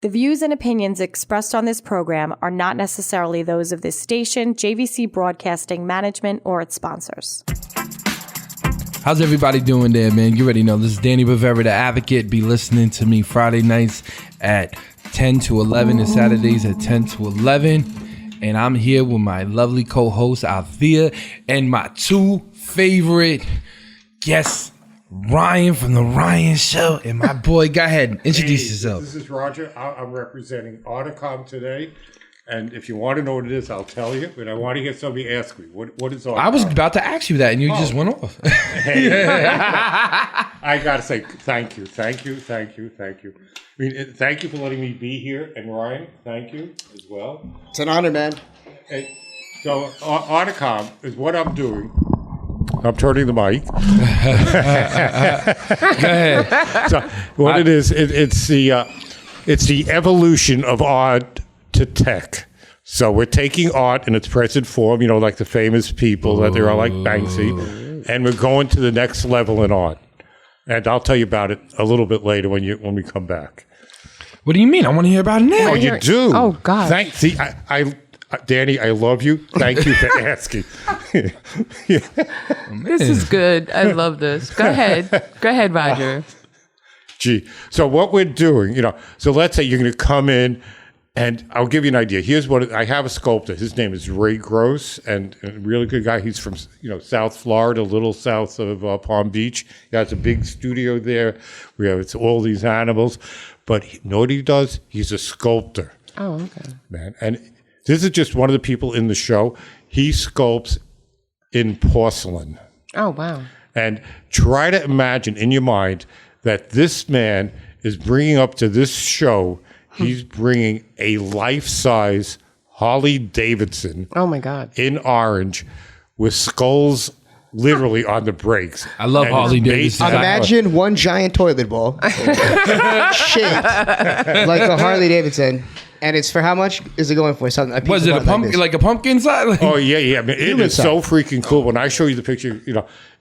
The views and opinions expressed on this program are not necessarily those of this station, JVC Broadcasting Management, or its sponsors. How's everybody doing there, man? You already know this is Danny Rivera, the Advocate. Be listening to me Friday nights at 10 to 11 and Saturdays at 10 to 11. And I'm here with my lovely co-host, Althea, and my two favorite guests, Ryan from The Ryan Show, and my boy. Go ahead, introduce yourself. This is Roger. I'm representing Articom today. And if you want to know what it is, I'll tell you. But I want to hear somebody ask me, what is Articom? I was about to ask you that, and you just went off. Hey, I got to say thank you. I mean, thank you for letting me be here. And Ryan, thank you as well. It's an honor, man. Hey, so Articom is what I'm doing. I'm turning the mic. Go ahead. So what it is, it's the evolution of art to tech. So we're taking art in its present form, you know, like the famous people that there are like Banksy, and we're going to the next level in art. And I'll tell you about it a little bit later when we come back. What do you mean? I want to hear about it now. Oh, you do? Oh, God. See, Danny, I love you. Thank you for asking. This is good. I love this. Go ahead, Roger. Gee, so what we're doing, so let's say you're going to come in, and I'll give you an idea. Here's what I have: a sculptor. His name is Ray Gross, and a really good guy. He's from South Florida, a little south of Palm Beach. He has a big studio there. It's all these animals, but you know what he does? He's a sculptor. Oh, okay. Man, and this is just one of the people in the show. He sculpts in porcelain. Oh, wow. And try to imagine in your mind that this man is bringing up to this show, he's bringing a life-size Harley Davidson. Oh, my God. In orange with skulls literally on the brakes. I love Harley Davidson. Imagine one giant toilet bowl shaped like a Harley Davidson. And it's for how much is it going for? Something. Was it a pumpkin, like a pumpkin size? Oh yeah. I mean, it is so freaking cool. When I show you the picture,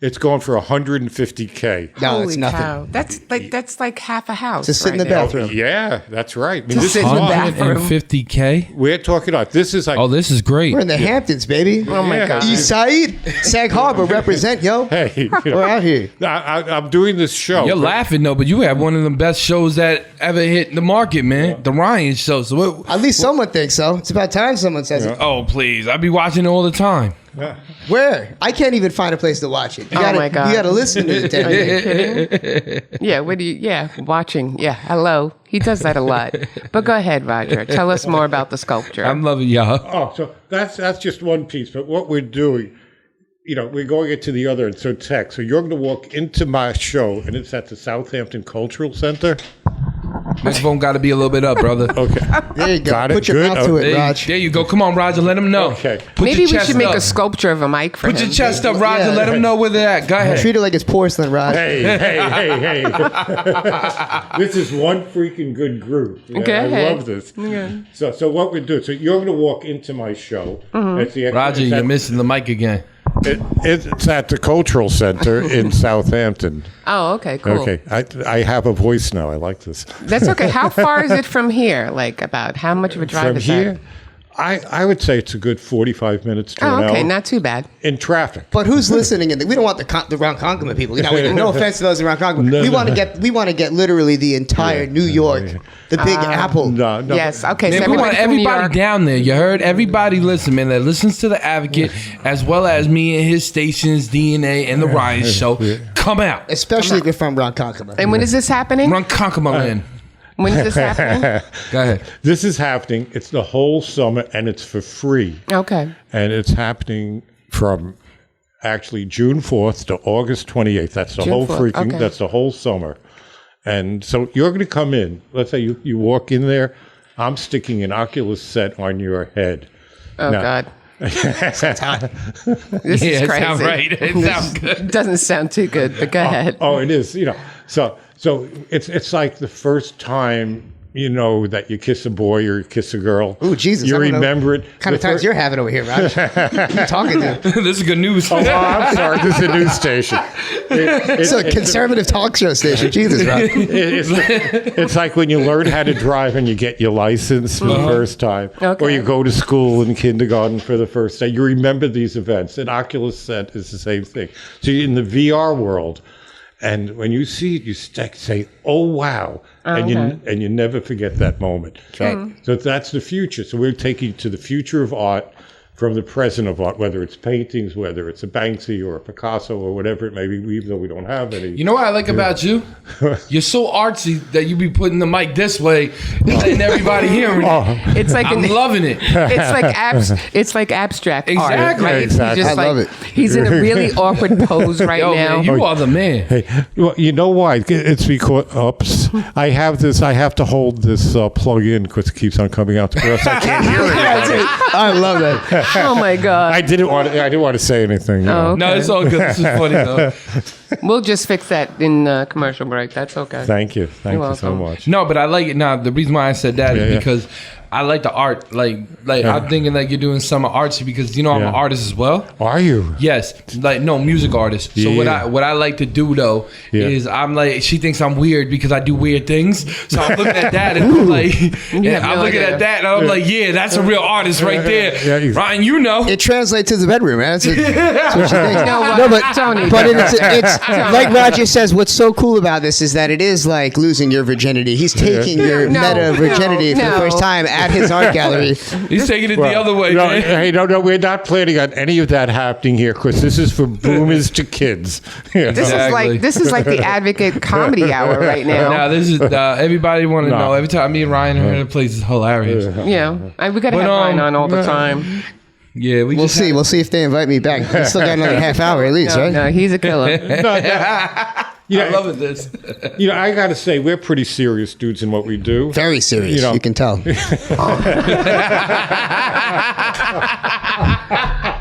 it's going for $150K. No, Holy it's nothing. cow. That's like half a house. To sit in the there. bathroom. Yeah, that's right. I mean, To this sit is in the fun. bathroom. $150K. We're talking about this is like This is great. We're in the Hamptons, baby. Oh, my God. East Side, Sag Harbor, represent, yo. hey, We're out here. I'm doing this show. You're laughing though, but you have one of the best shows that ever hit the market, man. The Ryan Show. So what? At least someone thinks so. It's about time someone says it. Oh please, I be watching it all the time. Where? I can't even find a place to watch it. My God. You got to listen to it. Are you kidding? Yeah, watching. Yeah, hello. He does that a lot. But go ahead, Roger. Tell us more about the sculpture. I'm loving y'all. Oh, so that's just one piece. But what we're doing, we're going into the other end. So tech. So you're going to walk into my show, and it's at the Southampton Cultural Center. Microphone got to be a little bit up, brother. Okay. There you go. Got it. Put your Good. mouth to it, There, Raj. there you go. Come on, Roger. Let him know. Okay. Put Maybe your we chest should make up. a sculpture of a mic for Put him. your chest up, Roger. Yeah. Let him know where they're at. Go ahead. Treat it like it's porcelain, Raj. Hey. This is one freaking good group. Yeah, Go I ahead. love this. Yeah. So what we're doing, so you're going to walk into my show. Mm-hmm. Roger, you're missing the mic again. It's at the Cultural Center in Southampton. Oh, okay, cool. Okay. I have a voice now. I like this. That's okay. How far is it from here? Like about how much of a drive From is here, that? I would say it's a good 45 minutes to an Oh, okay, hour. not too bad. In traffic. But who's listening? We don't want the Ronkonkoma people. No offense to those in Ronkonkoma. We want to get literally the entire New York, the Big Apple. No. Yes, okay. Man, so we want from New everybody York. down there. You heard? Everybody listen, man, that listens to The Advocate, as well as me and his stations, DNA, and The Ryan Show. Come out. Especially if you're from Ronkonkoma. And when is this happening? Run Conquer Land. When is this happening? Go ahead. This is happening. It's the whole summer, and it's for free. Okay. And it's happening from actually June 4th to August 28th. That's the June whole 4th, freaking, okay. that's the whole summer. And so you're going to come in. Let's say you walk in there. I'm sticking an Oculus set on your head. Oh, Now- God. This is It crazy. sounds right. It sounds good. Doesn't sound too good, but go ahead. Oh, it is. So it's like the first time you know that you kiss a boy or you kiss a girl. Ooh, Jesus. You I don't know remember it. What kind of times you're having over here, Raj? Who you talking to? This is good news. Oh, I'm sorry. This is a news station. It's a conservative talk show station. Jesus, Raj. It's like when you learn how to drive and you get your license for the first time, or you go to school in kindergarten for the first day. You remember these events. And Oculus Set is the same thing. So you're in the VR world, and when you see it, you say, "Oh wow!" And you never forget that moment. Right. So that's the future. So we're taking you to the future of art from the present of art, whether it's paintings, whether it's a Banksy or a Picasso or whatever it may be, even though we don't have any. You know what I like about you? You're so artsy that you be putting the mic this way and letting everybody hear it. It's like I'm loving it. It's like abstract art, Exactly. right? Exactly. He's just I love it. He's in a really awkward pose right Yo, now. man, you are the man. Hey, well, you know why? It's because, I have to hold this plug in because it keeps on coming out, or else I can't hear it. I love that. Oh my God! I didn't want to say anything. You know. Okay. No, it's all good. This is funny though. We'll just fix that in commercial break. That's okay. Thank you so welcome. much. No, but I like it. Now, the reason why I said that is because I like the art. Like I'm thinking like you're doing some artsy because I'm an artist as well. Are you? Yes, music artist. So what I like to do though is I'm like she thinks I'm weird because I do weird things. So I'm looking at that and I'm like, I'm looking at that and I'm like, yeah, that's a real artist right there. Yeah, exactly. Ryan, you know. It translates to the bedroom, man. That's what she thinks. You know what? No, but Tony, it's like Roger says. What's so cool about this is that it is like losing your virginity. He's taking your meta virginity for the first time at his art gallery. He's taking it the other way, No, man. hey, no, we're not planning on any of that happening here because this is for boomers to kids. You know? This is like the Advocate Comedy Hour right now. Now this is everybody want to know. Every time me and Ryan are in a place, is hilarious. Yeah, we gotta have Ryan on all the time. Yeah, We'll see. We'll see if they invite me back. We still got another half hour at least, right? No, he's a killer. I love this. I got to say, we're pretty serious dudes in what we do. Very serious. You can tell.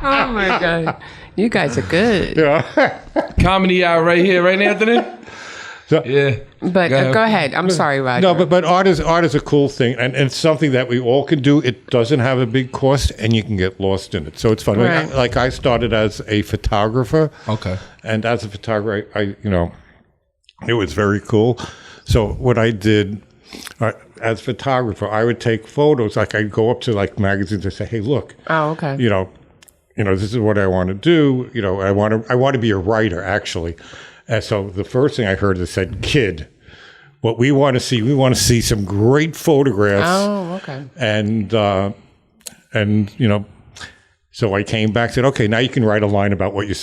Oh my God, you guys are good. Comedy hour right here, right, Anthony? So, Yeah. But go ahead. I'm sorry, Roger. No, but art is a cool thing, and it's something that we all can do. It doesn't have a big cost, and you can get lost in it. So it's fun. Right. Like I started as a photographer. Okay. And as a photographer, I it was very cool. So what I did as a photographer, I would take photos. Like I'd go up to like magazines and say, "Hey, look. Oh, okay. This is what I want to do. I want to be a writer, actually." And so the first thing I heard is said, "Kid, what we want to see some great photographs." Oh, okay. And so I came back and said, "Okay, now you can write a line about what you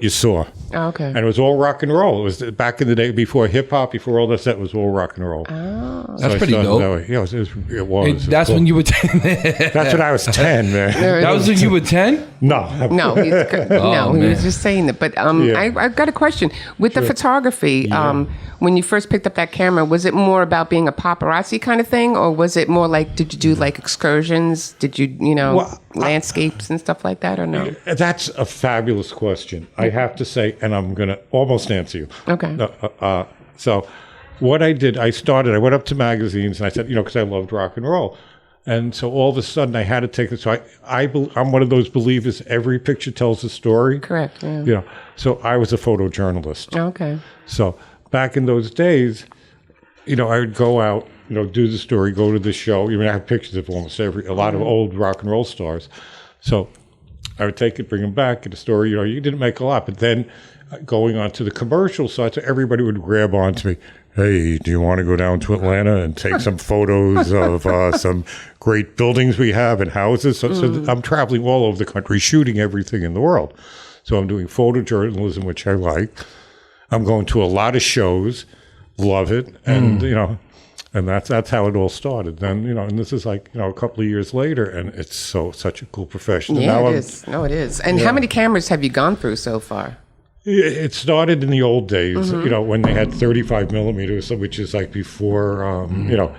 saw." Oh, okay. And it was all rock and roll. It was back in the day before hip hop, before all that. It was all rock and roll. Oh. That's pretty dope. That way. Yeah, it was. That's cool. when you were 10. That's when I was 10, man. That was when you were 10? No, He was just saying that. But I've got a question. With the photography, when you first picked up that camera, was it more about being a paparazzi kind of thing? Or was it more like, did you do like excursions? Did you, landscapes and stuff like that or no? That's a fabulous question. I have to say, and I'm going to almost answer you. Okay. So what I did, I went up to magazines and I said, because I loved rock and roll. And so all of a sudden I had to take it. So I'm one of those believers, every picture tells a story. Correct. Yeah. So I was a photojournalist. Okay. So back in those days, I would go out, do the story, go to the show. I have pictures of almost a lot of old rock and roll stars. So I would take it, bring them back, get a story. You didn't make a lot, but then going on to the commercial side, so everybody would grab onto me. Hey, do you want to go down to Atlanta and take some photos of some great buildings we have and houses? So I'm traveling all over the country, shooting everything in the world. So I'm doing photojournalism, which I like. I'm going to a lot of shows, love it, and and that's how it all started. Then and this is like a couple of years later, and it's such a cool profession. Yeah, it is. No, it is. And how many cameras have you gone through so far? It started in the old days, when they had 35 millimeters, which is like before,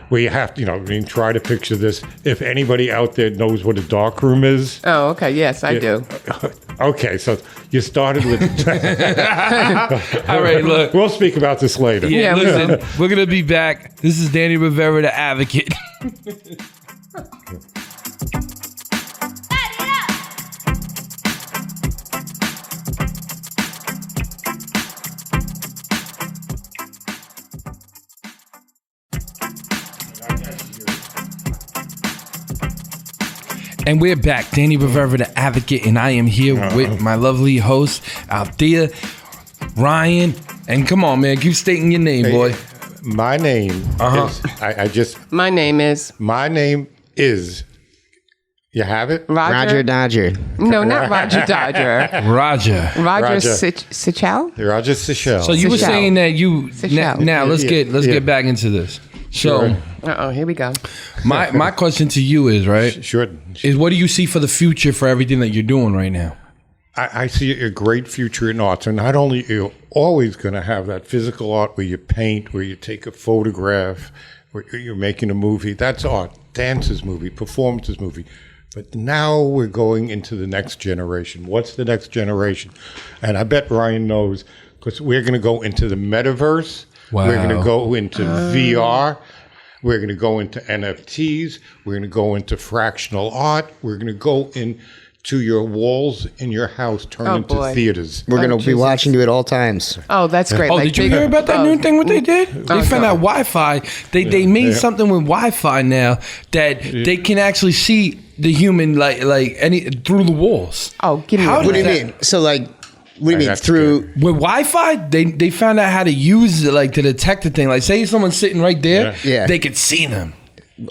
where you have to, try to picture this. If anybody out there knows what a darkroom is. Oh, okay. Yes, I do. Okay, so you started with. All right, look. We'll speak about this later. Yeah, listen, we're going to be back. This is Danny Rivera, the Advocate. And we're back. Danny Rivera, the Advocate, and I am here with my lovely host, Althea, Ryan, and come on, man, keep stating your name, boy. My name is, My name is my name is, you have it? Roger Dodger. No, not Roger Dodger. Roger. Roger Sichel? Roger Sichel. So you were Sichel. saying that you Sichel. now let's get back into this. So Here we go. my question to you is is what do you see for the future for everything that you're doing right now? I see a great future in art. So not only are you always going to have that physical art where you paint, where you take a photograph, where you're making a movie. That's art. Dance is movie. Performance is movie. But now we're going into the next generation. What's the next generation? And I bet Ryan knows, because we're going to go into the metaverse. Wow. We're going to go into VR. We're going to go into NFTs. We're going to go into fractional art. We're going to go into your walls in your house turn into boy. theaters. We're going to be watching you at all times. Oh, that's great. Oh, Like did you big- hear about that new thing? What they did? They found no. out Wi-Fi. They made something with Wi-Fi now that they can actually see the human like any through the walls. Oh, give me How one. What do you that- mean? So, like, what do you mean? That's Through. With Wi-Fi, they found out how to use it, like to detect the thing. Like, say someone's sitting right there, Yeah. they could see them.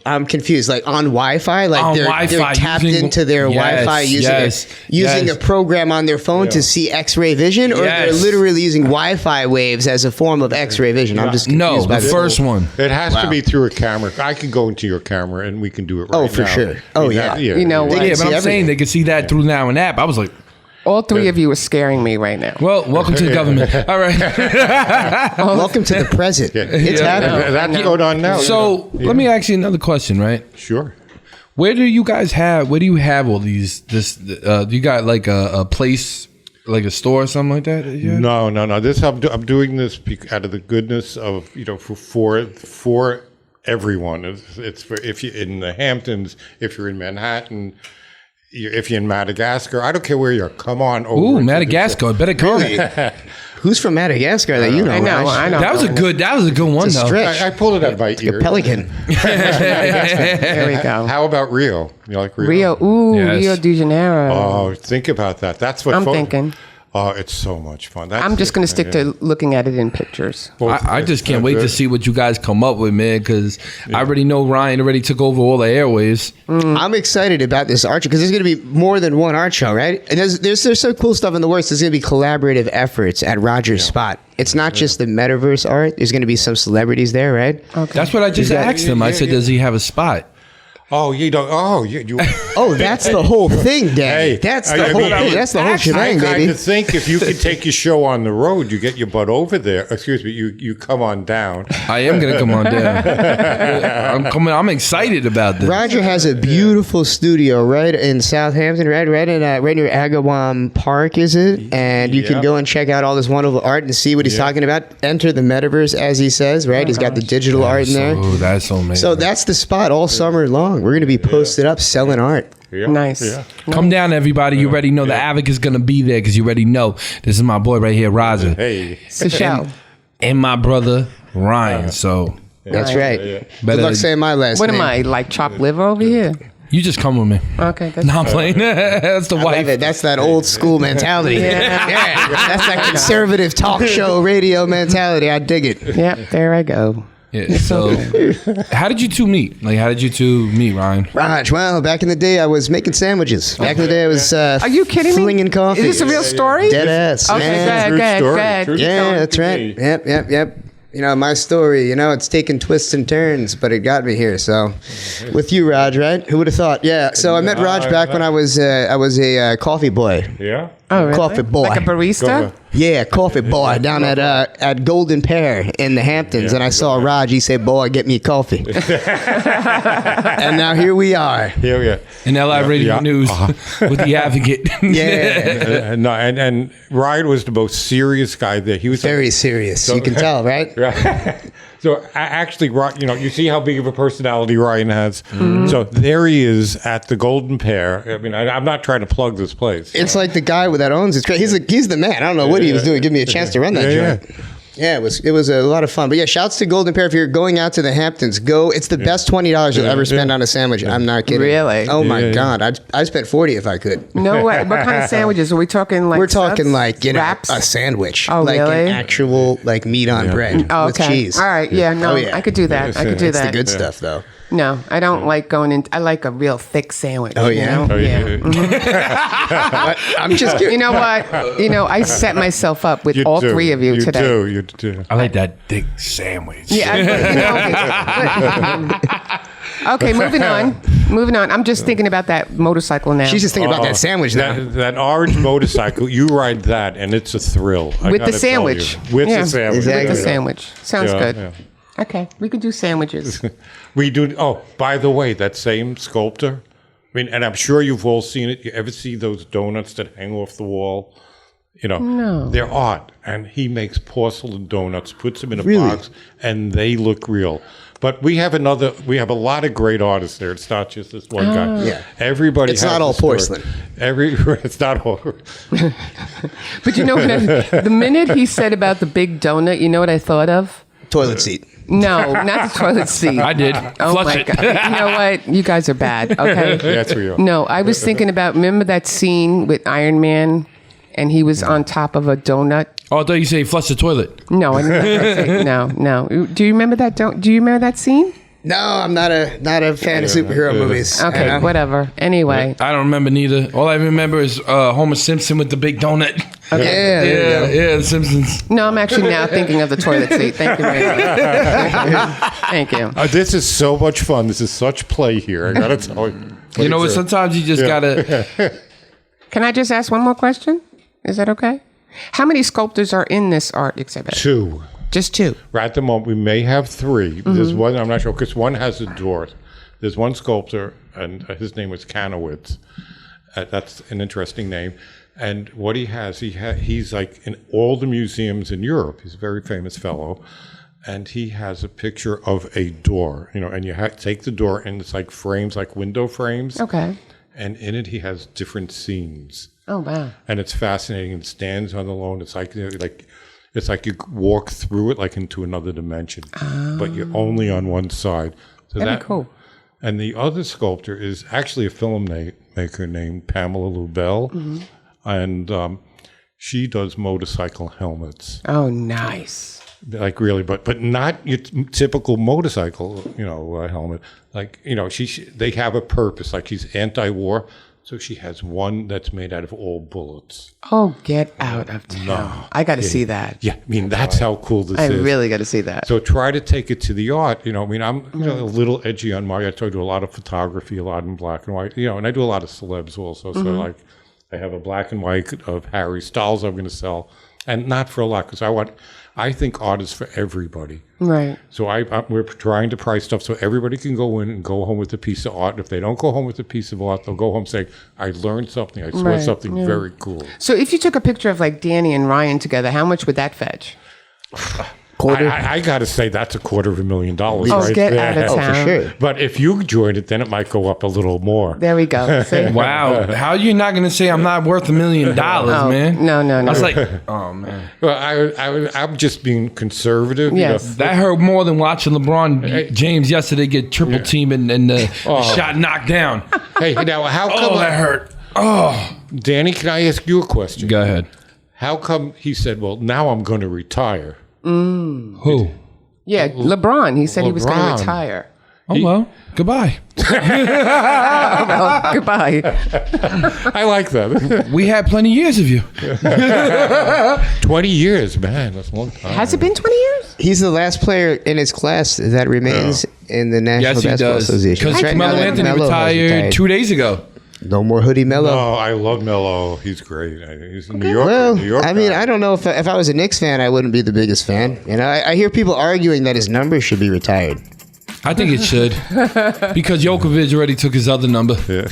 I'm confused. Like on Wi-Fi, like On they're Wi-Fi, tapped using- into their Yes, Wi-Fi using yes. a program on their phone to see X-ray vision, or they're Yes. literally using Wi-Fi waves as a form of X-ray vision. I'm just confused No, by the this first whole- one. It has to be through a camera. I can go into your camera and we can do it right now. Oh, for sure. Oh, yeah. You know what? Yeah, see but I'm everything. saying they could see that through now an app. I was like, All three of you are scaring me right now. well, welcome to the government. All right. Welcome to the present. It's happening. That's going on now. So let me ask you another question, right? Sure. Where do you have all these? You got like a place, like a store or something like that? Yeah. No. This I'm doing this out of the goodness of for everyone. It's for if you're in the Hamptons, if you're in Manhattan, if you're in Madagascar. I don't care where you're. Come on over. Ooh, to Madagascar, better come. Who's from Madagascar that you know? I know, Raj? I know. That was a good one It's a though. stretch. I pulled it out of my ear. A pelican. There we go. How about Rio? You like Rio? Rio, ooh, Yes. Rio de Janeiro. Oh, think about that. That's what I'm thinking. Oh, it's so much fun. I'm just going to stick to looking at it in pictures. I just can't wait to see what you guys come up with, man, because I already know Ryan already took over all the airwaves. I'm excited about this art show because there's going to be more than one art show, right? And there's some cool stuff in the works. There's going to be collaborative efforts at Roger's spot. It's not just the metaverse art. There's going to be some celebrities there, right? That's what I just asked him. I said, does he have a spot? Oh, you don't. Oh, you. Oh, that's the whole thing, Daddy. Hey, that's I the whole. mean, That's the whole I shebang, kind baby. of think if you could take your show on the road, you get your butt over there. Excuse me, you come on down. I am gonna come on down. I'm coming. I'm excited about this. Roger has a beautiful studio right in Southampton, right near Agawam Park, is it? And you can Yeah. go and check out all this wonderful art and see what he's talking about. Enter the metaverse, as he says, right? He's got the digital art in there. Oh, that's so amazing. So that's the spot all summer long. We're going to be posted up selling art. Yeah. Nice. Yeah. Come down, everybody. You already know the Advocate's gonna be there because you already know this is my boy right here, Roger, Hey. Seychelles. and my brother Ryan. So That's right. Yeah. Good luck saying my last What name. am I, like chopped liver over here? you just come with me. Okay, that's No, I'm playing. That's the I love wife. it. That's that old school mentality. Yeah. That's that conservative talk show radio mentality. I dig it. Yep, there I go. Yeah, so, how did you two meet? Like, how did you two meet, Ryan? Raj, well, back in the day, I was making sandwiches. Back in the day, I was Are you kidding me? flinging coffee. Is this a real story? Dead ass. Okay, man. good, True story. good. True Yeah, that's right. Yep. You know, my story, it's taken twists and turns, but it got me here. So, with you, Raj, right? Who would have thought? Yeah. So I met Raj back when I was a coffee boy. Yeah. Oh, really? Coffee boy. Like a barista? Yeah, coffee boy down at Golden Pear in the Hamptons, and I saw Raj. He said, "Boy, get me a coffee." And now here we are. Here we are. In LI Radio News with the Advocate. Yeah, And Ryan was the most serious guy there. He was very serious. You can tell, right? Right. So actually, you see how big of a personality Ryan has. So there he is at the Golden Pear. I mean, I'm not trying to plug this place. It's like the guy that owns it. He's the man. I don't know what he was doing. Give me a chance to run that joint. Yeah, it was a lot of fun. But yeah, shouts to Golden Pear. If you're going out to the Hamptons, go. It's the best $20 you'll ever spend on a sandwich. I'm not kidding. Really? Oh my God. I'd spend $40 if I could. No way. What kind of sandwiches? Are we talking like We're talking subs? like, wraps? a sandwich. Oh, like really? an actual like meat on bread with cheese. All right. Yeah, no, I could do that. I could do It's that. the good stuff though. No, I don't like going in. I like a real thick sandwich. Oh, yeah? You know? Oh, yeah. I'm just kidding. You know what? I set myself up with all three of you today. You do. I like that thick sandwich. Yeah. Okay, moving on. I'm just thinking about that motorcycle now. She's just thinking about that sandwich now. That orange motorcycle, you ride that, and it's a thrill. I With the gotta tell sandwich. you. With Yeah. the sandwich. Exactly. With the sandwich. Sounds Yeah, good. yeah. Okay, we could do sandwiches. We do. Oh, by the way, that same sculptor. I mean, and I'm sure you've all seen it. You ever see those donuts that hang off the wall? No. They're art, and he makes porcelain donuts, puts them in a Really? box, and they look real. But we have a lot of great artists there. It's not just this one guy. Yeah. Everybody. It's has not a all story. porcelain. It's not all. But you know what? The minute he said about the big donut, you know what I thought of? Toilet seat. No, not the toilet seat. I did. Oh Flush my it. God. You know what? You guys are bad. Okay. That's where you are. No, I was thinking about, remember that scene with Iron Man and he was on top of a donut? Oh, I thought you say flush the toilet. No, I didn't say, no. Do you remember that? Do you remember that scene? No, I'm not a fan of superhero movies. Okay, you know? whatever. Anyway. I don't remember neither. All I remember is Homer Simpson with the big donut. Okay. Yeah, The Simpsons. No, I'm actually now thinking of the toilet seat. Thank you very much. Thank you. This is so much fun. This is such play here. I gotta tell you. You know what? Sometimes you just gotta. Can I just ask one more question? Is that okay? How many sculptors are in this art exhibit? 2. Just 2. Right at the moment, we may have 3. There's one, I'm not sure, because one has a door. There's one sculptor, and his name was Kanowitz. That's an interesting name. And what he has, he's like in all the museums in Europe. He's a very famous fellow. And he has a picture of a door, and you take the door, and it's like frames, like window frames. Okay. And in it, he has different scenes. Oh, wow. And it's fascinating. It stands on the lawn. It's like it's like you walk through it like into another dimension, but you're only on one side. So That'd be cool. And the other sculptor is actually a filmmaker named Pamela Lubell, and she does motorcycle helmets. Oh, nice. Like really, but not your typical motorcycle, helmet. Like they have a purpose. Like she's anti-war. So she has one that's made out of all bullets. Oh, get out of town. No. I got to see that. Yeah, I mean, that's how cool this I is. really got to see that. So try to take it to the art. I'm a little edgy on my, I do a lot of photography, a lot in black and white, and I do a lot of celebs also. So like I have a black and white of Harry Styles I'm going to sell, and not for a lot, because I think art is for everybody. Right. So we're trying to price stuff so everybody can go in and go home with a piece of art. If they don't go home with a piece of art, they'll go home saying, I learned something. I saw something very cool. So if you took a picture of like Danny and Ryan together, how much would that fetch? I got to say that's $250,000 Oh, right get there. out of town. for sure. But if you join it, then it might go up a little more. There we go. See? Wow. How are you not going to say I'm not worth $1 million, man? No. I was like, oh, man. Well, I'm just being conservative. Yes. That hurt more than watching LeBron James yesterday get triple teamed and the shot knocked down. Hey, now how come? Oh, that hurt. Oh. Danny, can I ask you a question? Go ahead. How come he said, well, now I'm going to retire? Who? Yeah, LeBron. He said he was going LeBron. to retire. Oh, well, goodbye. Well, goodbye. I like that. We had plenty of years of you. 20 years, man. That's a long time. Has it been 20 years? He's the last player in his class that remains in the National Yes, he Basketball does. Association. Because Right Carmelo now, Anthony Melo has retired 2 days ago. No more Hoodie Mello. No, I love Mello. He's great. He's a New Yorker. Well, New York I mean, guy. I don't know if I was a Knicks fan, I wouldn't be the biggest fan. And I hear people arguing that his number should be retired. I think it should because Djokovic already took his other number. You're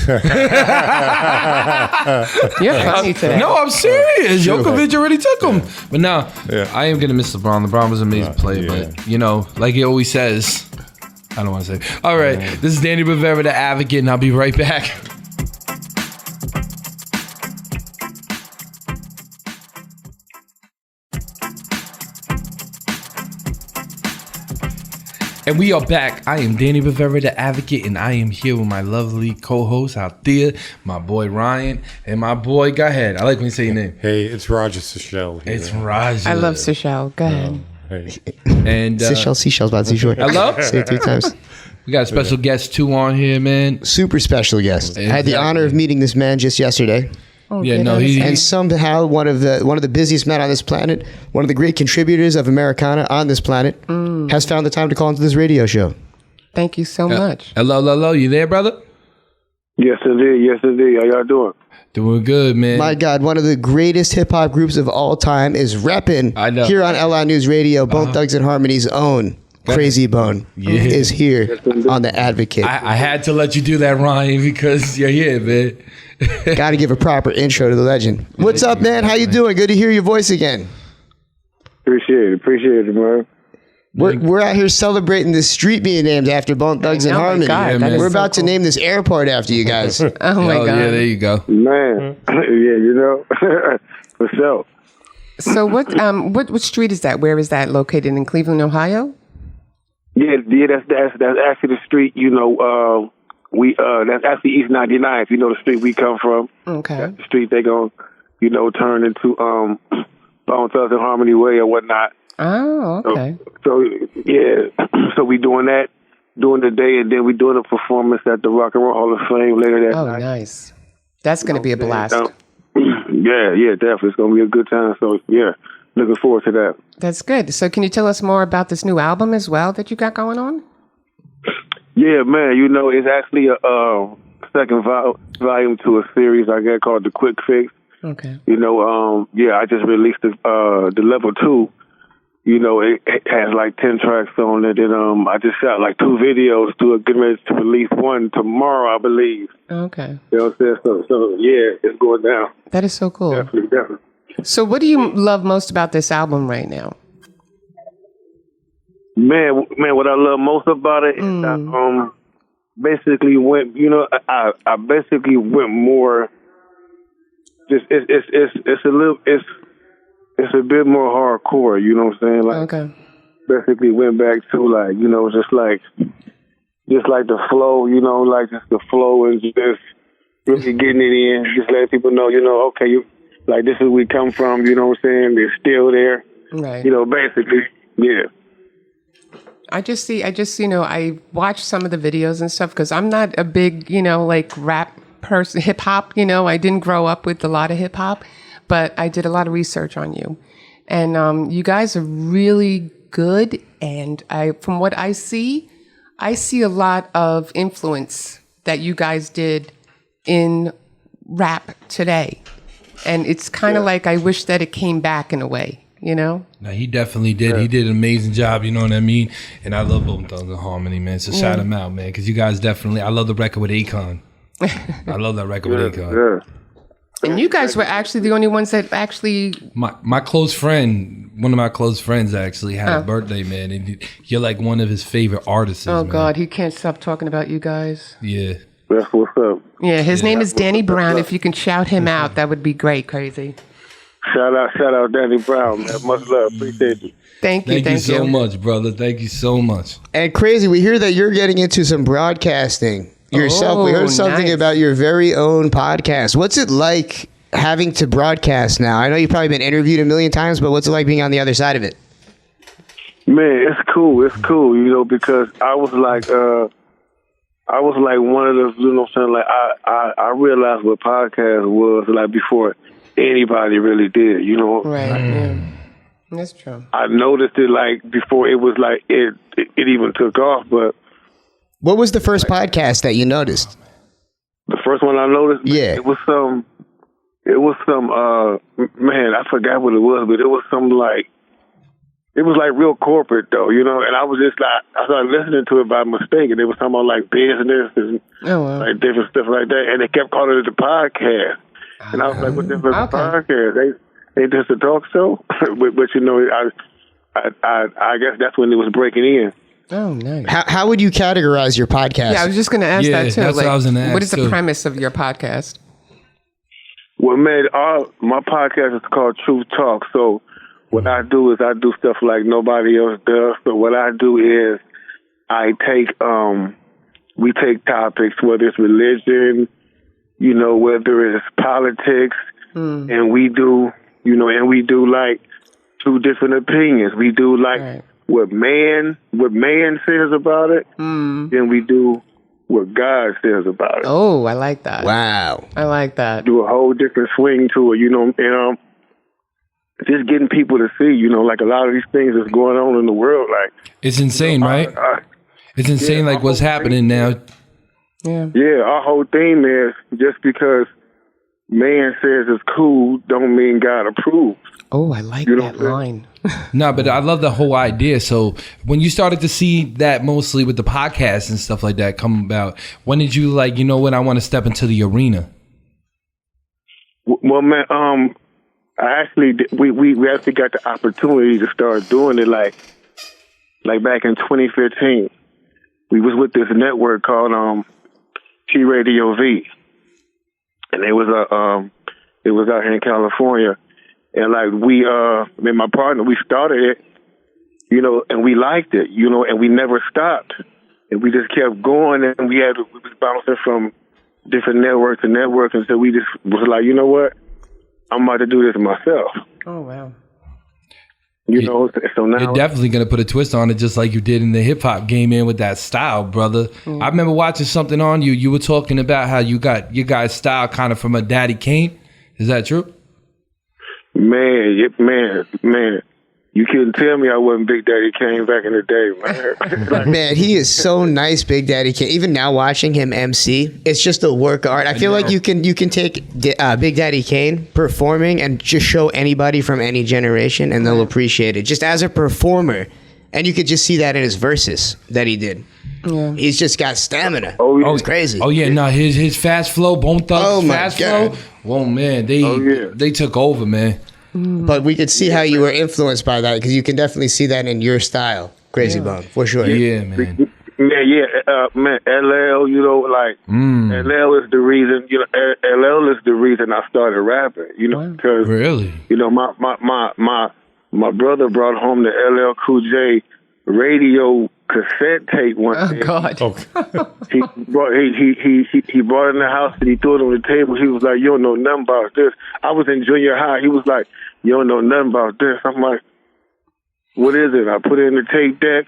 funny today. No, I'm serious. Djokovic already took him. But now, I am gonna miss LeBron. LeBron was an amazing player, but you know, like he always says, I don't want to say. All right, this is Danny Rivera, the Advocate, and I'll be right back. And we are back. I am Danny Rivera, the Advocate, and I am here with my lovely co-host out there, my boy Ryan, and my boy, go ahead. I like when you say your name. Hey, it's Roger Seychelles here. It's Roger. I love Seychelles. Go ahead. Hey. And Seashells by the seashore. Hello? Say it 3 times. We got a special guest too on here, man. Super special guest. I had the honor of meeting this man just yesterday. Oh, Yeah, no, he And somehow one of the busiest men on this planet, one of the great contributors of Americana on this planet, has found the time to call into this radio show. Thank you so much. hello. You there, brother? Yes, indeed. How y'all doing? Doing good, man. My God, one of the greatest hip hop groups of all time is repping I know. here on LI News Radio. Bone Thugs and Harmony's own Crazy Bone is here on the Advocate. I had to let you do that, Ryan, because you're here, man. Got to give a proper intro to the legend. What's up, man? How you doing? Good to hear your voice again. Appreciate it, man. We're out here celebrating this street being named after Bone Thugs and know, my Harmony. God, that is We're so about to cool. name this airport after you guys. Oh my God. Yeah, there you go. Man, yeah, you know, for sure. So what street is that? Where is that located in Cleveland, Ohio? Yeah, that's actually the street. You know, that's actually East 99th. You know the street we come from. Okay. That's the street they gonna, you know, turn into Bone Thugs and Harmony Way or whatnot. Oh, okay. So yeah, so we doing that during the day, and then we doing a performance at the Rock and Roll Hall of Fame later that Oh, night. nice. That's going to be a blast. Yeah, definitely. It's gonna be a good time. So yeah, looking forward to that. That's good. So can you tell us more about this new album as well that you got going on? Yeah, man. You know, it's actually a second volume to a series I got called The Quick Fix. Okay. You know, I just released the level 2. You know, it has like 10 tracks on it, and I just shot like 2 videos. Getting ready to release one tomorrow, I believe. Okay. You know what I'm saying? So yeah, it's going down. That is so cool. Definitely. So what do you love most about this album right now? Man, what I love most about it is I basically went. You know, I basically went more. Just it's a bit more hardcore. You know what I'm saying? Like, Okay. basically went back to like, you know, just like the flow. You know, like just the flow and just really getting it in. Just letting people know, you know, okay, like this is where we come from. You know what I'm saying? They're still there. Right. You know, basically, yeah. I just, you know, I watch some of the videos and stuff because I'm not a big, you know, like rap person, hip hop, you know, I didn't grow up with a lot of hip hop, but I did a lot of research on you. And you guys are really good. And from what I see a lot of influence that you guys did in rap today. And it's kind of like I wish that it came back in a way, you know? No, he definitely did. Yeah. He did an amazing job, you know what I mean? And I love Bone Thugs and Harmony, man. So shout him out, man, because you guys definitely, I love the record with Akon. I love that record with Akon. Yeah. And you guys were actually the only ones that actually... My close friend, one of my close friends actually had a birthday, man. And you're like one of his favorite artists, Oh, man. God, he can't stop talking about you guys. Yeah. That's what's up. Yeah, his name is Danny Brown. If you can shout him out, that would be great, Crazy. Shout out Danny Brown, man. Much love. Appreciate you. Thank you. Thank you so much, brother. Thank you so much. And Crazy, we hear that you're getting into some broadcasting yourself. We heard something about your very own podcast. What's it like having to broadcast now? I know you've probably been interviewed a million times, but what's it like being on the other side of it? Man, it's cool. It's cool, you know, because I was like one of the, you know what I'm saying, like I realized what podcast was like before anybody really did, you know. Right, yeah. That's true. I noticed it like before it was like it even took off, but what was the first podcast that you noticed? the first one I noticed. Yeah. It was some. Man, I forgot what it was, but it was some like. It was like real corporate though, you know. And I was just like, I started listening to it by mistake, and they was talking about like business and like different stuff like that. And they kept calling it the podcast, and I was like, "What the fuck is a podcast? They just a talk show?" but you know, I guess that's when it was breaking in. Oh, nice. How would you categorize your podcast? Yeah, I was just going to ask that too. That's what I was gonna ask, what is the too. premise of your podcast? Well, man, my podcast is called Truth Talk. So what I do is I do stuff like nobody else does. So what I do is I take we take topics, whether it's religion, you know, whether it's politics, and we do like two different opinions. We do like what man says about it, then we do what God says about it. Oh, I like that. Wow. I like that. Do a whole different swing to it, you know, and just getting people to see, you know, like a lot of these things that's going on in the world, like It's insane, right? It's insane, like what's happening now. Yeah. Our whole theme is just because man says it's cool, don't mean God approves. Oh, I like that line. No, but I love the whole idea. So when you started to see that mostly with the podcast and stuff like that come about, when did you like, you know what, I want to step into the arena? Well, man, I actually we actually got the opportunity to start doing it like back in 2015. We was with this network called T Radio V, and it was out here in California. And like me and my partner, we started it, you know, and we liked it, you know, and we never stopped. And we just kept going, and we was bouncing from different network to network, and so we just was like, you know what, I'm about to do this myself. Oh, wow. You know, so now You're definitely gonna put a twist on it, just like you did in the hip hop game, in with that style, brother. I remember watching something on you. You were talking about how you got your guys' style kind of from a Daddy Kane. Is that true? Man, you couldn't tell me I wasn't Big Daddy Kane back in the day, man. Man, he is so nice, Big Daddy Kane. Even now watching him MC, it's just a work of art. I feel like you can take Big Daddy Kane performing and just show anybody from any generation and they'll appreciate it. Just as a performer. And you could just see that in his verses that he did. Yeah. He's just got stamina. Oh, yeah. It's crazy. Oh yeah, no, his fast flow, Bone Thugs, fast flow. Whoa, man, they took over, man. But we could see how you were influenced by that because you can definitely see that in your style, Crazy Bone, for sure. Yeah, man. Man, LL, you know, like LL is the reason. You know, LL is the reason I started rapping. You know, because really, you know, my brother brought home the LL Cool J radio cassette tape one day. Oh God! He brought it in the house and he threw it on the table. He was like, "You don't know nothing about this." I was in junior high. He was like, "You don't know nothing about this." I'm like, "What is it?" I put it in the tape deck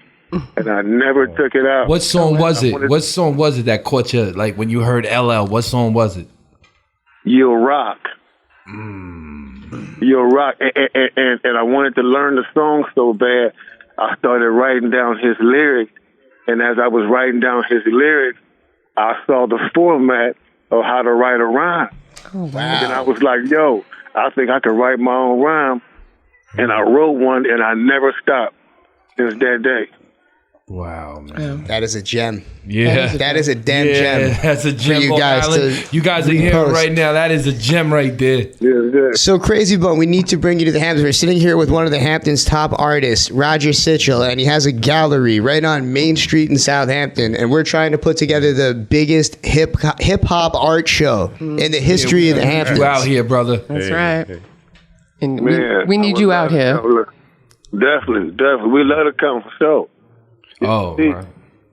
and I never took it out. What song was it? What song was it that caught you? Like when you heard LL, what song was it? You'll Rock. You'll Rock. And I wanted to learn the song so bad. I started writing down his lyrics, and as I was writing down his lyrics, I saw the format of how to write a rhyme. Oh, wow. And then I was like, yo, I think I could write my own rhyme. And I wrote one, and I never stopped since that day. Wow, man. That is a gem. Yeah. That is a damn gem. That's a gem. you guys You guys are hearing right now. That is a gem right there. Yeah. So Crazy Bone, we need to bring you to the Hamptons. We're sitting here with one of the Hamptons' top artists, Roger Sitchell, and he has a gallery right on Main Street in Southampton. And we're trying to put together the biggest hip hop art show in the history of the Hamptons. You out here, brother. That's right. And Man, we need you out here. Definitely. We love to come for sure. Oh, right.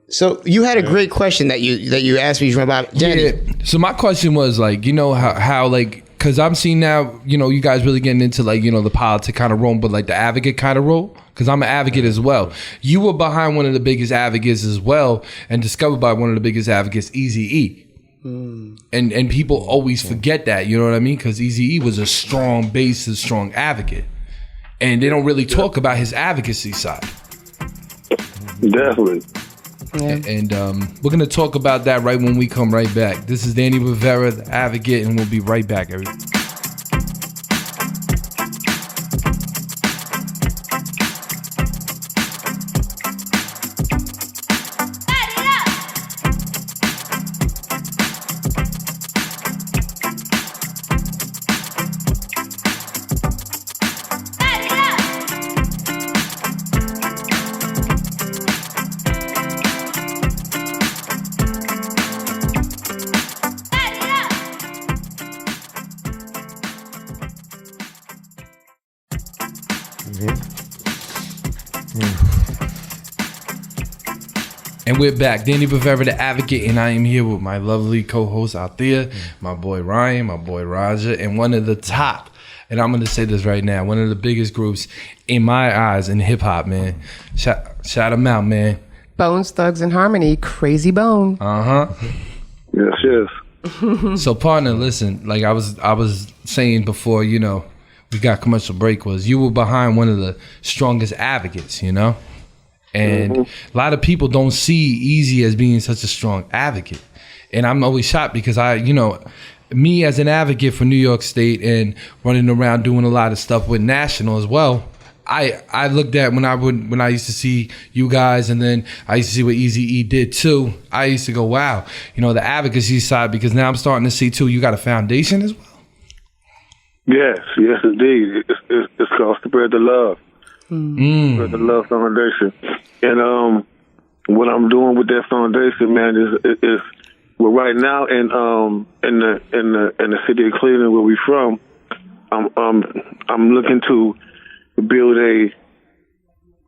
So you had a great question that you asked me about Danny. Yeah. So my question was like, you know how like, because I'm seeing now, you know, you guys really getting into like, you know, the politic kind of role, but like the advocate kind of role, because I'm an advocate as well. You were behind one of the biggest advocates as well, and discovered by one of the biggest advocates, Eazy-E. And people always forget that, you know what I mean? Because Eazy-E was a strong base, a strong advocate, and they don't really talk about his advocacy side. Definitely. Yeah. And we're going to talk about that right when we come right back. This is Danny Rivera, the Advocate, and we'll be right back, everybody. And we're back. Danny Rivera, the Advocate, and I am here with my lovely co-host out there, my boy Ryan, my boy Raja, and one of the top, and I'm going to say this right now, one of the biggest groups in my eyes in hip-hop, man. Shout them out, man. Bones, Thugs, and Harmony, Crazy Bone. Uh-huh. Yes. So, partner, listen, like I was saying before, you know, we got commercial break, was you were behind one of the strongest advocates, you know? And a lot of people don't see Easy as being such a strong advocate. And I'm always shocked because me as an advocate for New York State and running around doing a lot of stuff with National as well, I looked at when I used to see you guys, and then I used to see what Easy-E did too. I used to go, wow, you know, the advocacy side, because now I'm starting to see too, you got a foundation as well. Yes, indeed. It's called Spread the Love. Spread the Love Foundation. And what I'm doing with that foundation, man, is well, right now in the city of Cleveland, where we from, I'm looking to build a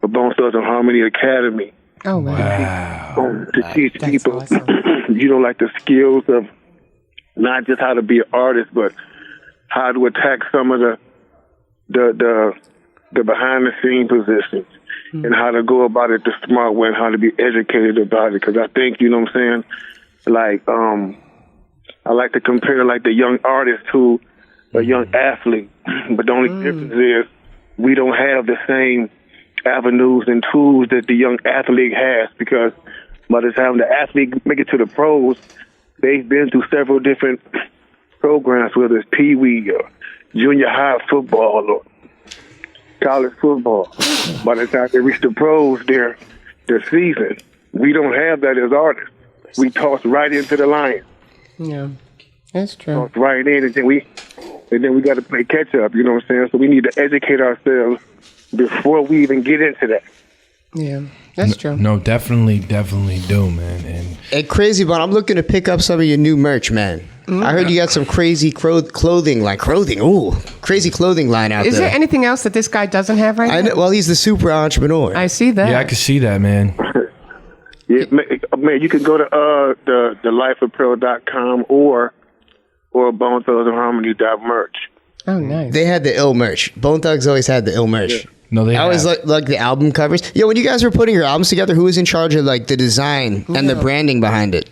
Bone Thugs and Harmony Academy. Oh, wow. To teach That's people, awesome. like the skills of not just how to be an artist, but how to attack some of the behind the scene positions, and how to go about it the smart way, and how to be educated about it. Because I think, you know what I'm saying, like I like to compare like the young artist to a young athlete, but the only difference is we don't have the same avenues and tools that the young athlete has, because by the time the athlete make it to the pros, they've been through several different programs, whether it's Pee Wee or junior high football or college football. By the time they reach the pros, their season, we don't have that as artists. We toss right into the lion. Yeah, that's true. Toss right in, and then we got to play catch up. You know what I'm saying? So we need to educate ourselves before we even get into that. Yeah, that's true. No, definitely do, man. And Hey, Crazy Bone, I'm looking to pick up some of your new merch, man. I heard you got some crazy clothing line out Is there. there anything else that this guy doesn't have right I now? know, well, he's the super entrepreneur. I see that. yeah, I can see that, man. Yeah, man, you can go to the lifeapparel.com or Bone Thugs and Harmony.merch. Oh, nice. They had the ill merch. Bone Thugs always had the ill merch. Yeah. No, they I always like the album covers. Yo, when you guys were putting your albums together, who was in charge of like the design and the branding behind it?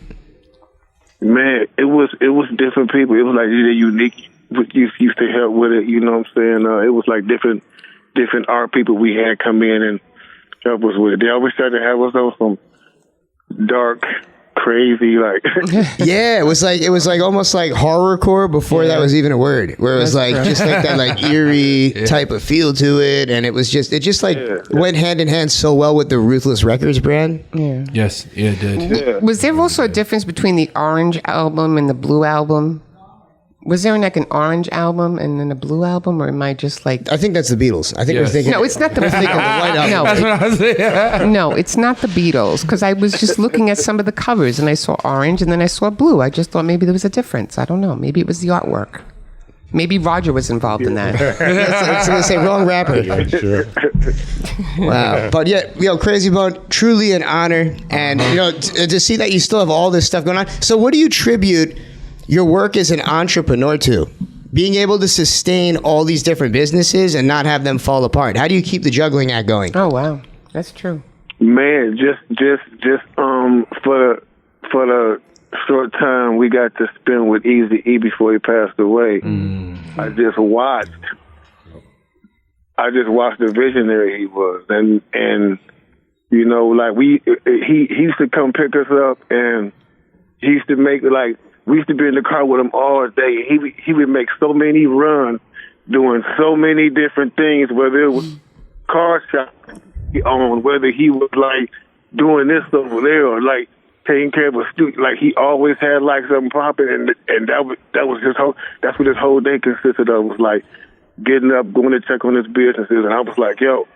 Man, it was different people. It was like either unique used to help with it. You know what I'm saying? It was like different art people we had come in and help us with it. They always tried to have us on some dark, crazy, like Yeah, it was like almost like horrorcore before that was even a word. Where it was like just like that like eerie type of feel to it, and it just went hand in hand so well with the Ruthless Records brand. Yeah. Yes, yeah, it did. yeah. Was there also a difference between the orange album and the blue album? Was there like an orange album and then a blue album, or am I just like? I think that's the Beatles. I think Yes. we're thinking. No, it's not the. We're thinking the White Album. That's what I was saying. No, it's not the Beatles, because I was just looking at some of the covers and I saw orange and then I saw blue. I just thought maybe there was a difference. I don't know. Maybe it was the artwork. Maybe Roger was involved in that. I was going to say wrong rapper. Sure. Wow. But yeah, Crazy Bone, truly an honor, and to see that you still have all this stuff going on. So, what do you tribute your work as an entrepreneur to? Being able to sustain all these different businesses and not have them fall apart. How do you keep the juggling act going? Oh wow, that's true. Man, just for the short time we got to spend with Eazy-E before he passed away, I just watched the visionary he was, and You know, like he used to come pick us up, and he used to make like we used to be in the car with him all day. He would make so many runs, doing so many different things, whether it was car shop he owned, whether he was like doing this over there, or like taking care of a student. Like he always had like something popping, and that was his whole. That's what his whole day consisted of. Was like getting up, going to check on his businesses, and I was like, yo.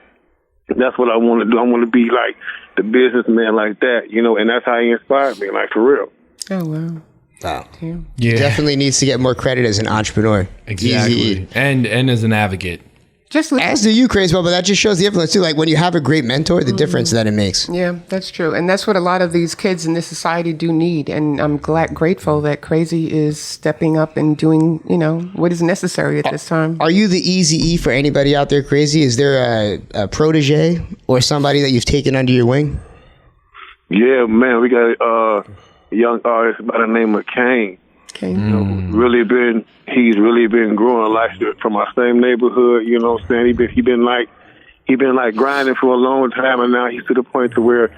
That's what I want to do. I want to be like the businessman like that, you know, and that's how he inspired me, like for real. Oh, wow. Wow. Yeah. Definitely needs to get more credit as an entrepreneur. Exactly. Easy. And as an advocate. Just As do you, Crazy Bone, but that just shows the influence too. Like when you have a great mentor, the difference that it makes. Yeah, that's true. And that's what a lot of these kids in this society do need. And I'm grateful that Crazy is stepping up and doing, you know, what is necessary at this time. Are you the easy E for anybody out there, Crazy? Is there a protege or somebody that you've taken under your wing? Yeah, man, we got a young artist by the name of Kane. Okay. He's really been growing like from our same neighborhood, you know what I'm saying? He been like grinding for a long time, and now he's to the point to where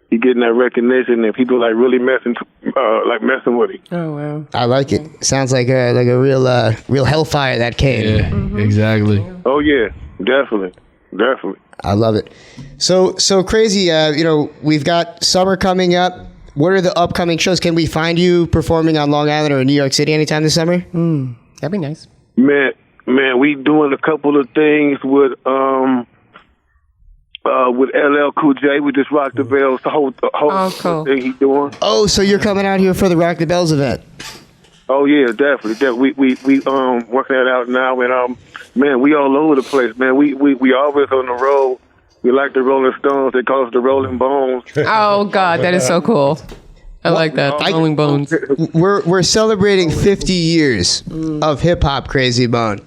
he getting that recognition and people like really messing with him. Oh, wow. I like it. Sounds like a real hellfire, that Kane. Yeah, exactly. Oh yeah, definitely. I love it. So Crazy, you know, we've got summer coming up. What are the upcoming shows? Can we find you performing on Long Island or in New York City anytime this summer? That'd be nice. Man, we doing a couple of things with LL Cool J. We just rocked the bells. The whole cool. thing he doing. Oh, so you're coming out here for the Rock the Bells event? Oh yeah, definitely. We working that out now, and man, we all over the place, man. We always on the road. We like the Rolling Stones. They call us the Rolling Bones. Oh, God, that is so cool. I like that. The Rolling Bones. We're celebrating 50 years of hip hop, Crazy Bone.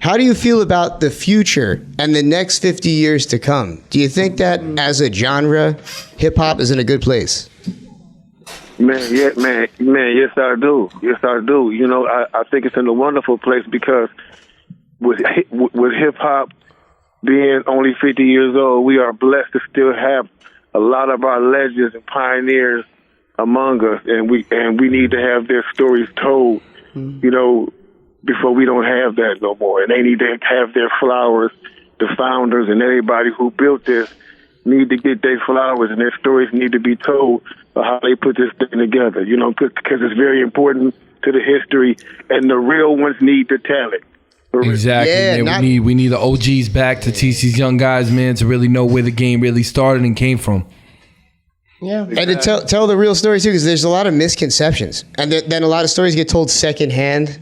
How do you feel about the future and the next 50 years to come? Do you think that as a genre, hip hop is in a good place? Man, yes, I do. Yes, I do. You know, I think it's in a wonderful place because with hip hop being only 50 years old, we are blessed to still have a lot of our legends and pioneers among us, and we need to have their stories told, you know, before we don't have that no more. And they need to have their flowers. The founders and everybody who built this need to get their flowers, and their stories need to be told of how they put this thing together, you know, because it's very important to the history, and the real ones need to tell it. Exactly. Yeah, man. We need the OGs back to teach these young guys, man, to really know where the game really started and came from. Yeah. And to tell the real story too, because there's a lot of misconceptions, and then a lot of stories get told secondhand.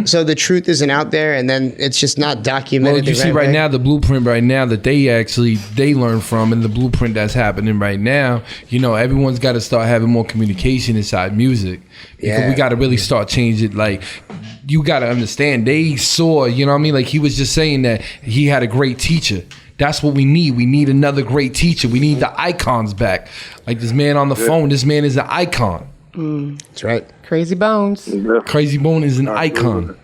So the truth isn't out there, and then it's just not documented. Well, you see right now the blueprint right now that they learn from, and the blueprint that's happening right now. You know, everyone's got to start having more communication inside music. Because we got to really start changing. Like, you got to understand, they saw. You know what I mean? Like he was just saying that he had a great teacher. That's what we need. We need another great teacher. We need the icons back. Like this man on the phone. This man is an icon. That's right. Crazy Bones. Crazy Bone is an icon.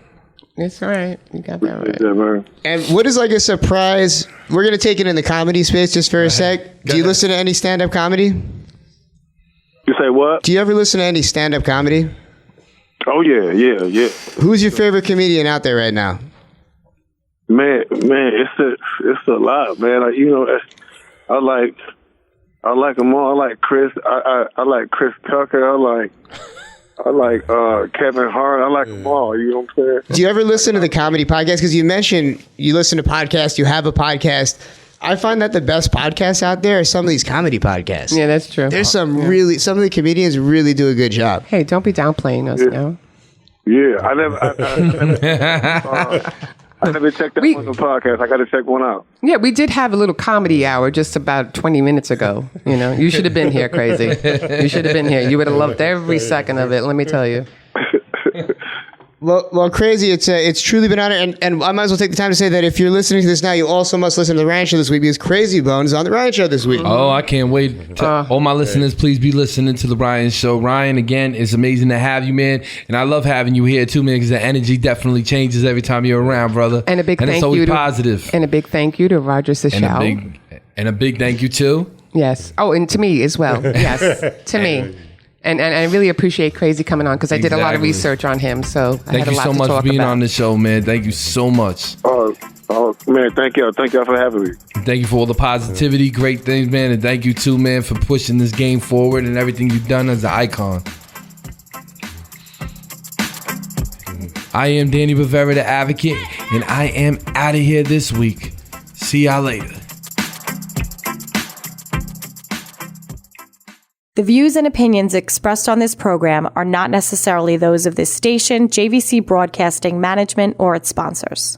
That's right. You got that right. Yeah, man. And what is like a surprise? We're gonna take it in the comedy space just for a sec. Do you listen to any stand-up comedy? You say what? Do you ever listen to any stand-up comedy? Oh yeah. Who's your favorite comedian out there right now? Man, it's a lot, man. Like, you know, I like them all. I like Chris. I like Chris Tucker. I like Kevin Hart. I like them all. You know what I'm saying? Do you ever listen to the comedy podcast? Because you mentioned you listen to podcasts. You have a podcast. I find that the best podcasts out there are some of these comedy podcasts. Yeah, that's true. There's some of the comedians really do a good job. Hey, don't be downplaying us now. Yeah, I never checked that one on the podcast. I got to check one out. Yeah, we did have a little comedy hour just about 20 minutes ago. You know, you should have been here, Crazy. You should have been here. You would have loved every second of it. Let me tell you. Well, Crazy, it's truly been an honor, and I might as well take the time to say that if you're listening to this now, you also must listen to the Ryan Show this week because Crazy Bones is on the Ryan Show this week. Oh, I can't wait. All my listeners, please be listening to the Ryan Show. Ryan, again, it's amazing to have you, man, and I love having you here too, man, because the energy definitely changes every time you're around, brother. And a big and thank it's always you to positive. And a big thank you to Roger Seychelles. And a big thank you too. Yes. Oh, and to me as well. Yes, to me. And I really appreciate Crazy coming on because I did a lot of research on him. So I Thank had a you lot so to much talk for being about. on the show, man. Thank you so much. Oh man, thank y'all for having me. Thank you for all the positivity, great things, man. And thank you too, man, for pushing this game forward and everything you've done as an icon. I am Danny Rivera, the Advocate, and I am out of here this week. See y'all later. The views and opinions expressed on this program are not necessarily those of this station, JVC Broadcasting Management, or its sponsors.